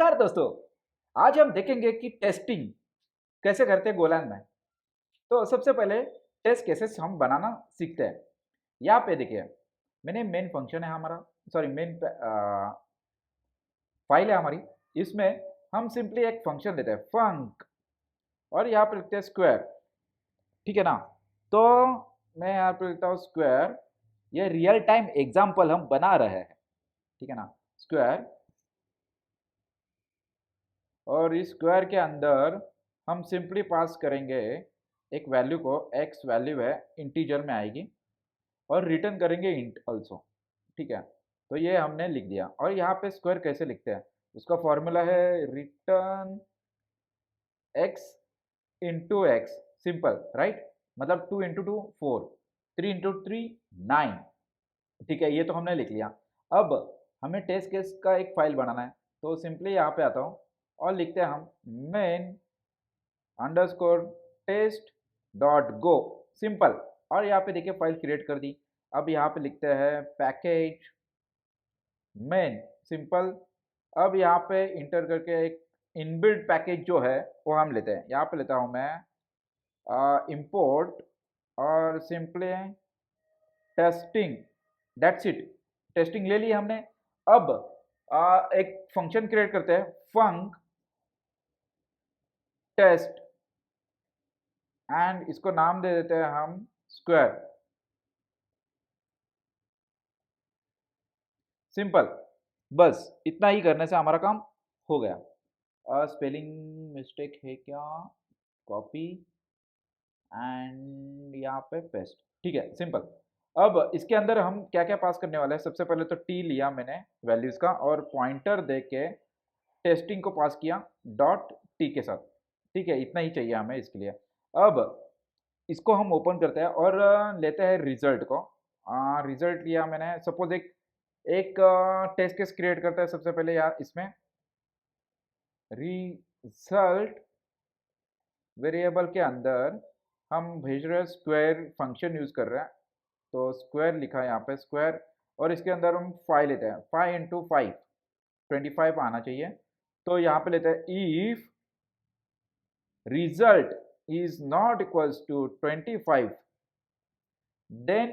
नमस्कार दोस्तों। आज हम देखेंगे कि टेस्टिंग कैसे करते हैं गोलैंग में। तो सबसे पहले टेस्ट केसेस हम बनाना सीखते हैं। यहाँ पे देखिए, मैंने मेन फंक्शन है हमारा, सॉरी मेन फाइल है हमारी। इसमें हम सिंपली एक फंक्शन देते हैं फंक, और यहाँ पे लिखते हैं स्क्वायर। ठीक है ना? तो मैं यहाँ पे लिखता हूँ स्क्वायर। ये रियल टाइम एग्जाम्पल हम बना रहे हैं। ठीक है ना? स्क्वायर, और इस स्क्वायर के अंदर हम सिंपली पास करेंगे एक वैल्यू को, एक्स वैल्यू है, इंटीजर में आएगी, और रिटर्न करेंगे इंट ऑल्सो। ठीक है? तो ये हमने लिख दिया। और यहाँ पे स्क्वायर कैसे लिखते हैं, उसका फॉर्मूला है return x into x. Simple, right? मतलब 2 × 2 4, 3 × 3 9। ठीक है, ये तो हमने लिख लिया। अब हमें टेस्ट केस का एक फाइल बनाना है, तो सिंपली यहाँ पे आता हूँ और लिखते हैं हम main underscore test dot go. Simple. और यहाँ पे देखिए फाइल क्रिएट कर दी। अब यहाँ पे लिखते हैं पैकेज मेन। सिंपल। अब यहाँ पे इंटर करके एक इनबिल्ट पैकेज जो है वो हम लेते हैं। यहाँ पे लेता हूँ मैं इंपोर्ट, और simply testing, that's it. Testing ले लिया हमने। अब एक फंक्शन क्रिएट करते हैं फंक टेस्ट, एंड इसको नाम दे देते हैं हम स्क्वायर। सिंपल। बस इतना ही करने से हमारा काम हो गया। स्पेलिंग मिस्टेक है क्या? कॉपी एंड यहाँ पे पेस्ट। ठीक है, सिंपल। अब इसके अंदर हम क्या क्या पास करने वाले हैं, सबसे पहले तो टी लिया मैंने वैल्यूज का, और पॉइंटर दे के टेस्टिंग को पास किया डॉट टी के साथ। ठीक है, इतना ही चाहिए हमें इसके लिए। अब इसको हम ओपन करते हैं और लेते हैं रिजल्ट को। रिजल्ट लिया मैंने। सपोज एक एक टेस्ट केस क्रिएट करता है सबसे पहले यार। इसमें रिजल्ट वेरिएबल के अंदर हम भेज रहे हैं स्क्वायर फंक्शन यूज कर रहे हैं, तो स्क्वायर लिखा है यहाँ पे स्क्वायर। और इसके अंदर हम 5 लेते हैं, 5 × 5 25 आना चाहिए। तो यहाँ पे लेते हैं if result is not equals to 25, then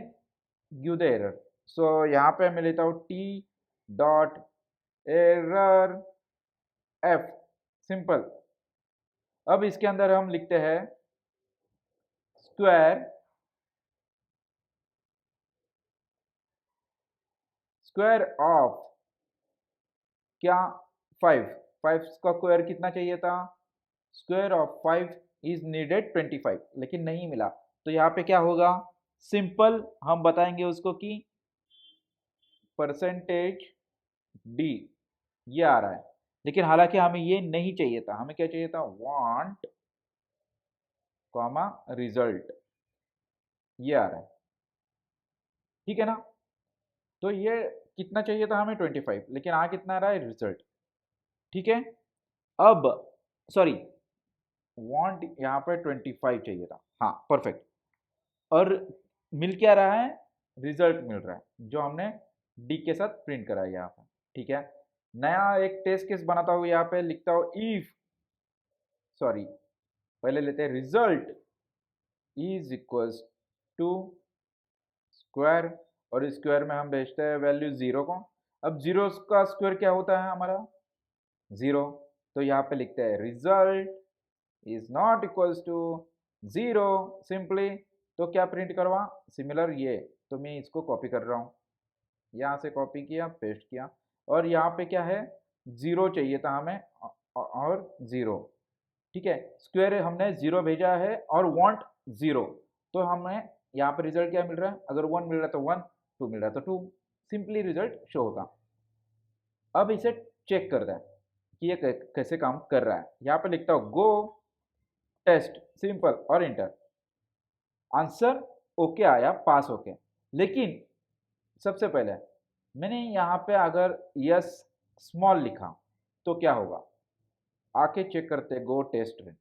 give the error. So यहाँ पे मैं लेता हूँ t dot error f। Simple. अब इसके अंदर हम लिखते हैं स्क्वायर, स्क्वायर ऑफ क्या, 5। 5 का स्क्वायर कितना चाहिए था? स्क्वायर ऑफ 5 इज नीडेड 25, लेकिन नहीं मिला। तो यहाँ पे क्या होगा? सिंपल हम बताएंगे उसको कि परसेंटेज डी, ये आ रहा है। लेकिन हालांकि हमें ये नहीं चाहिए था, हमें क्या चाहिए था? वांट कॉमा रिजल्ट, ये आ रहा है। ठीक है ना? तो ये कितना चाहिए था हमें? 25, लेकिन आ कितना आ रहा है? रिजल्ट। ठीक है। अब सॉरी, वांट यहाँ पे 25 चाहिए था। हाँ, परफेक्ट। और मिल क्या रहा है? रिजल्ट मिल रहा है, जो हमने डी के साथ प्रिंट करा है यहाँ पे। ठीक है। नया एक टेस्ट केस बनाता हूँ, यहाँ पे लिखता हूँ इफ, सॉरी पहले लेते हैं result is equals to square, और स्क्वायर में हम भेजते हैं वैल्यू 0 को। अब 0 का स्क्वायर क्या होता है हमारा? 0। तो यहाँ पे लिखते हैं result is not equals to 0 simply. तो क्या प्रिंट करवा? सिमिलर ये। तो मैं इसको कॉपी कर रहा हूँ, यहाँ से कॉपी किया, पेस्ट किया। और यहाँ पे क्या है? 0 चाहिए था हमें, और 0। ठीक है, स्क्वायर हमने 0 भेजा है और वांट 0। तो हमें यहाँ पे रिजल्ट क्या मिल रहा है? अगर 1 मिल रहा है तो 1, 2 मिल रहा है तो 2। सिंपली रिजल्ट शो होगा। अब इसे चेक करते हैं कि ये कैसे काम कर रहा है। यहाँ पे लिखता हूँ गो टेस्ट, सिंपल, और इंटर। आंसर ओके आया, पास ओके। लेकिन सबसे पहले मैंने यहाँ पे अगर यस स्मॉल लिखा तो क्या होगा? आके चेक करते, go test run.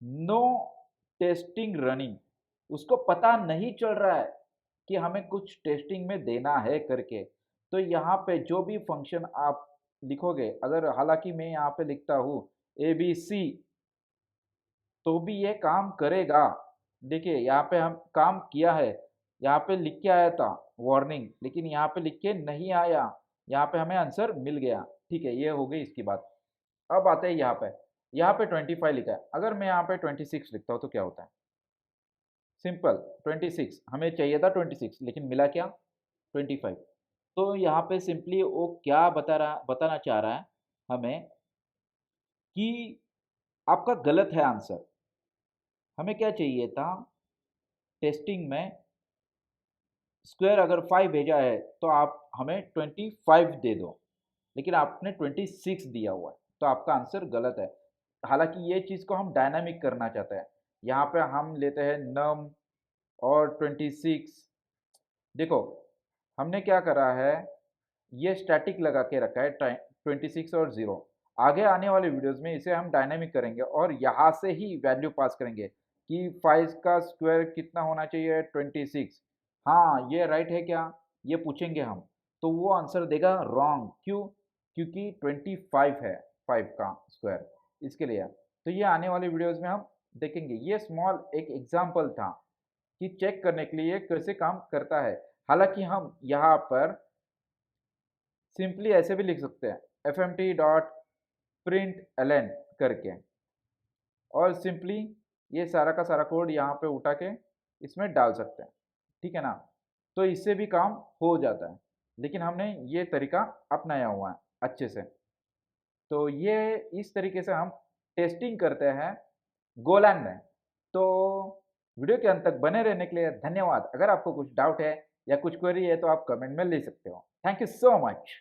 No testing running. उसको पता नहीं चल रहा है कि हमें कुछ टेस्टिंग में देना है करके। तो यहाँ पे जो भी फंक्शन आप लिखोगे, अगर हालांकि मैं यहाँ पे लिखता हूँ ABC, तो भी ये काम करेगा। देखिए यहाँ पे हम काम किया है, यहाँ पे लिख के आया था वार्निंग, लेकिन यहाँ पे लिख के नहीं आया, यहाँ पे हमें आंसर मिल गया। ठीक है, ये हो गई इसकी बात। अब आते हैं यहाँ पे 25 लिखा है, अगर मैं यहाँ पे 26 लिखता हूँ तो क्या होता है? सिंपल, 26 हमें चाहिए था 26, लेकिन मिला क्या? 25। तो यहाँ पे सिंपली वो क्या बताना चाह रहा है हमें कि आपका गलत है आंसर। हमें क्या चाहिए था टेस्टिंग में? स्क्वायर अगर 5 भेजा है तो आप हमें 25 दे दो, लेकिन आपने 26 दिया हुआ है, तो आपका आंसर गलत है। हालांकि ये चीज़ को हम डायनामिक करना चाहते हैं, यहाँ पे हम लेते हैं नम और 26। देखो हमने क्या करा है, ये स्टैटिक लगा के रखा है 26 और 0। आगे आने वाले वीडियोस में इसे हम डायनामिक करेंगे और यहाँ से ही वैल्यू पास करेंगे कि 5 का स्क्वायर कितना होना चाहिए? 26। हाँ ये राइट है क्या, ये पूछेंगे हम, तो वो आंसर देगा रॉन्ग। क्यों? क्योंकि 25 है 5 का स्क्वायर, इसके लिए। तो ये आने वाले वीडियोस में हम देखेंगे। ये स्मॉल एक एग्जाम्पल था कि चेक करने के लिए कैसे काम करता है। हालांकि हम यहाँ पर सिंपली ऐसे भी लिख सकते हैं fmt डॉट प्रिंट एलन करके, और सिंपली ये सारा का सारा कोड यहाँ पे उठा के इसमें डाल सकते हैं। ठीक है ना? तो इससे भी काम हो जाता है, लेकिन हमने ये तरीका अपनाया हुआ है अच्छे से। तो ये इस तरीके से हम टेस्टिंग करते हैं गोलैंड में। तो वीडियो के अंत तक बने रहने के लिए धन्यवाद। अगर आपको कुछ डाउट है या कुछ क्वेरी है तो आप कमेंट में ले सकते हो। Thank you so much.